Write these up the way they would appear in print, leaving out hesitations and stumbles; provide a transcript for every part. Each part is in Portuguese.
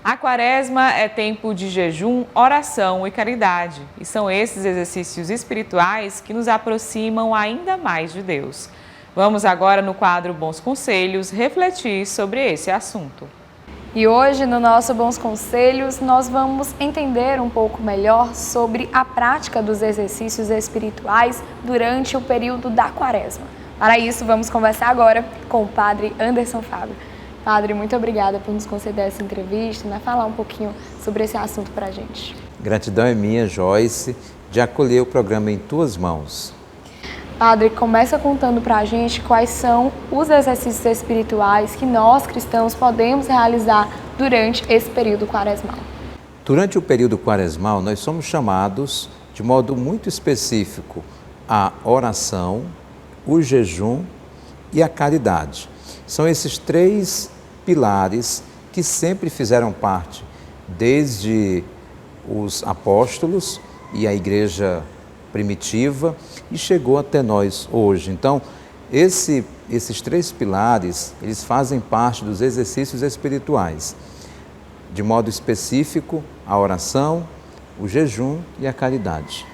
A Quaresma é tempo de jejum, oração e caridade. E são esses exercícios espirituais que nos aproximam ainda mais de Deus. Vamos agora no quadro Bons Conselhos refletir sobre esse assunto. E hoje, no nosso Bons Conselhos, nós vamos entender um pouco melhor sobre a prática dos exercícios espirituais durante o período da Quaresma. Para isso, vamos conversar agora com o Padre Anderson Fábio. Padre, muito obrigada por nos conceder essa entrevista, falar um pouquinho sobre esse assunto para a gente. Gratidão é minha, Joyce, de acolher o programa em tuas mãos. Padre, começa contando para a gente quais são os exercícios espirituais que nós, cristãos, podemos realizar durante esse período quaresmal. Durante o período quaresmal, nós somos chamados, de modo muito específico, à oração, o jejum e a caridade. São esses três pilares que sempre fizeram parte, desde os apóstolos e a igreja primitiva, e chegou até nós hoje. Então, esses três pilares, eles fazem parte dos exercícios espirituais. De modo específico, a oração, o jejum e a caridade.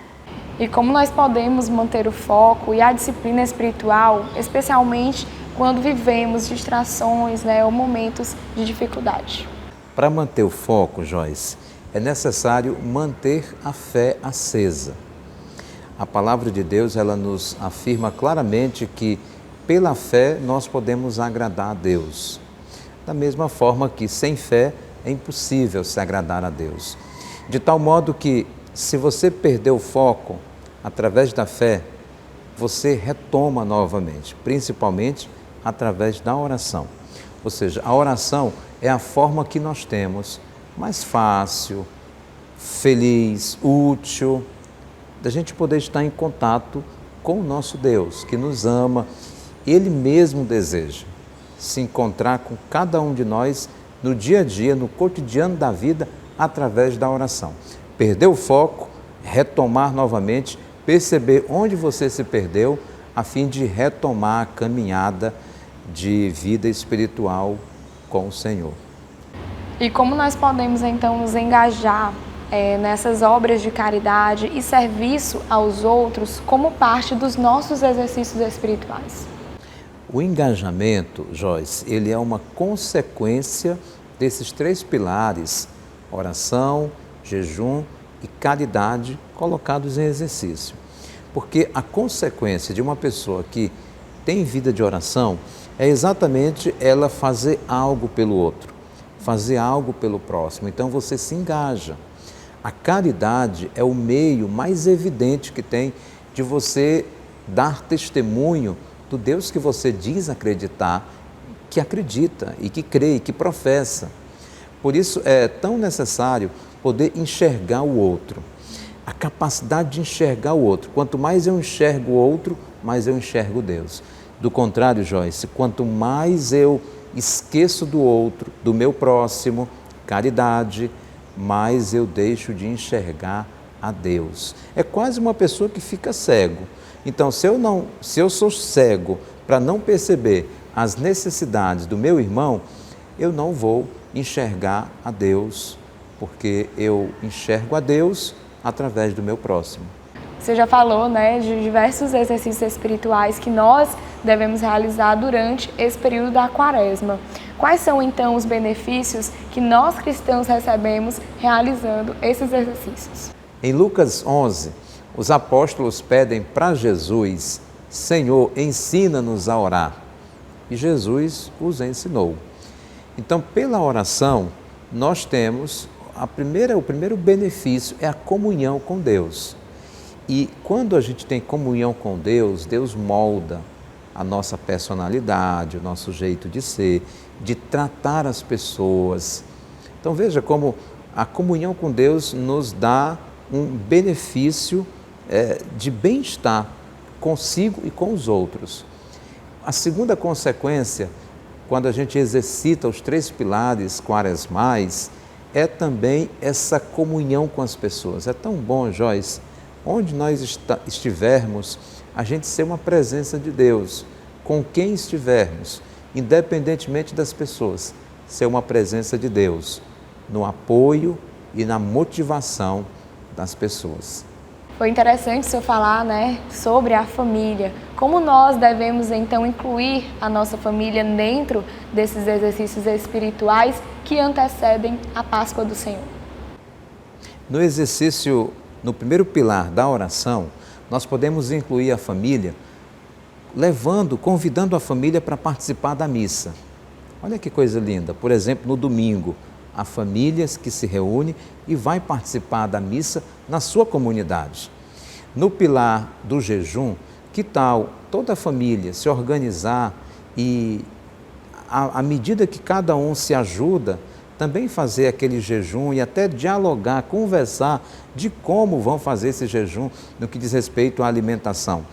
E como nós podemos manter o foco e a disciplina espiritual, especialmente quando vivemos distrações, ou momentos de dificuldade? Para manter o foco, Joyce, é necessário manter a fé acesa. A palavra de Deus, ela nos afirma claramente que pela fé nós podemos agradar a Deus. Da mesma forma que sem fé é impossível se agradar a Deus. De tal modo que se você perder o foco através da fé, você retoma novamente, principalmente através da oração. Ou seja, a oração é a forma que nós temos mais fácil, feliz, útil, da gente poder estar em contato com o nosso Deus, que nos ama. Ele mesmo deseja se encontrar com cada um de nós no dia a dia, no cotidiano da vida, através da oração. Perder o foco, retomar novamente, perceber onde você se perdeu, a fim de retomar a caminhada de vida espiritual com o Senhor. E como nós podemos então nos engajar nessas obras de caridade e serviço aos outros como parte dos nossos exercícios espirituais? O engajamento, Joyce, ele é uma consequência desses três pilares, oração, jejum e caridade, colocados em exercício. Porque a consequência de uma pessoa que tem vida de oração é exatamente ela fazer algo pelo outro, fazer algo pelo próximo. Então você se engaja. A caridade é o meio mais evidente que tem de você dar testemunho do Deus que você diz acreditar, que acredita e que crê e que professa. Por isso é tão necessário poder enxergar o outro, a capacidade de enxergar o outro. Quanto mais eu enxergo o outro, mais eu enxergo Deus. Do contrário, Joyce, quanto mais eu esqueço do outro, do meu próximo, caridade, mais eu deixo de enxergar a Deus. É quase uma pessoa que fica cego. Então, se eu sou cego para não perceber as necessidades do meu irmão, eu não vou enxergar a Deus, porque eu enxergo a Deus através do meu próximo. Você já falou, de diversos exercícios espirituais que nós devemos realizar durante esse período da Quaresma. Quais são, então, os benefícios que nós cristãos recebemos realizando esses exercícios? Em Lucas 11, os apóstolos pedem para Jesus: Senhor, ensina-nos a orar. E Jesus os ensinou. Então, pela oração, nós temos o primeiro benefício é a comunhão com Deus. E quando a gente tem comunhão com Deus, Deus molda a nossa personalidade, o nosso jeito de ser, de tratar as pessoas. Então veja como a comunhão com Deus nos dá um benefício de bem-estar consigo e com os outros. A segunda consequência, quando a gente exercita os três pilares quaresmais, é também essa comunhão com as pessoas. É tão bom, Joyce, onde nós estivermos, a gente ser uma presença de Deus, com quem estivermos, independentemente das pessoas, ser uma presença de Deus. no apoio e na motivação das pessoas. Foi interessante o senhor falar, né, sobre a família. Como nós devemos, então, incluir a nossa família dentro desses exercícios espirituais que antecedem a Páscoa do Senhor? No exercício, no primeiro pilar da oração, nós podemos incluir a família convidando a família para participar da missa. Olha que coisa linda. Por exemplo, no domingo, há famílias que se reúnem e vai participar da missa na sua comunidade. No pilar do jejum, que tal toda a família se organizar e, à medida que cada um se ajuda, também fazer aquele jejum e até dialogar, conversar de como vão fazer esse jejum no que diz respeito à alimentação.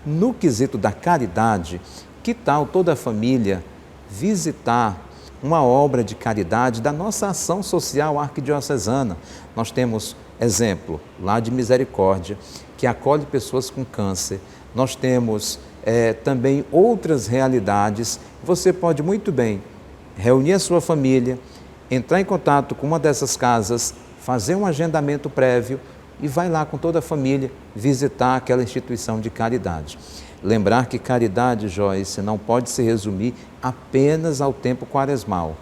No quesito da caridade, que tal toda a família visitar uma obra de caridade da nossa ação social arquidiocesana? Nós temos exemplo lá de Misericórdia, que acolhe pessoas com câncer. Nós temos também outras realidades. Você pode muito bem reunir a sua família, entrar em contato com uma dessas casas, fazer um agendamento prévio e vai lá com toda a família visitar aquela instituição de caridade. Lembrar que caridade, Joyce, não pode se resumir apenas ao tempo quaresmal.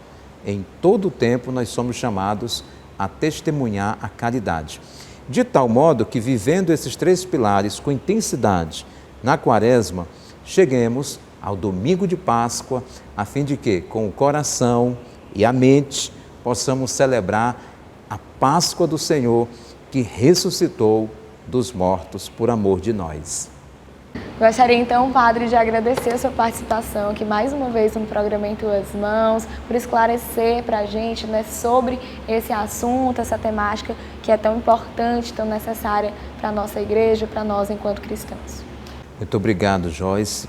Em todo o tempo nós somos chamados a testemunhar a caridade. De tal modo que, vivendo esses três pilares com intensidade na quaresma, cheguemos ao domingo de Páscoa, a fim de que, com o coração e a mente, possamos celebrar a Páscoa do Senhor, que ressuscitou dos mortos por amor de nós. Gostaria então, Padre, de agradecer a sua participação aqui mais uma vez no programa Em Tuas Mãos, por esclarecer para a gente, né, sobre esse assunto, essa temática que é tão importante, tão necessária para a nossa igreja, para nós enquanto cristãos. Muito obrigado, Joyce,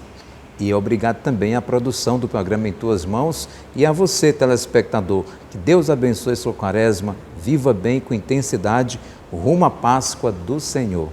e obrigado também à produção do programa Em Tuas Mãos e a você, telespectador. Que Deus abençoe sua quaresma, viva bem com intensidade rumo à Páscoa do Senhor.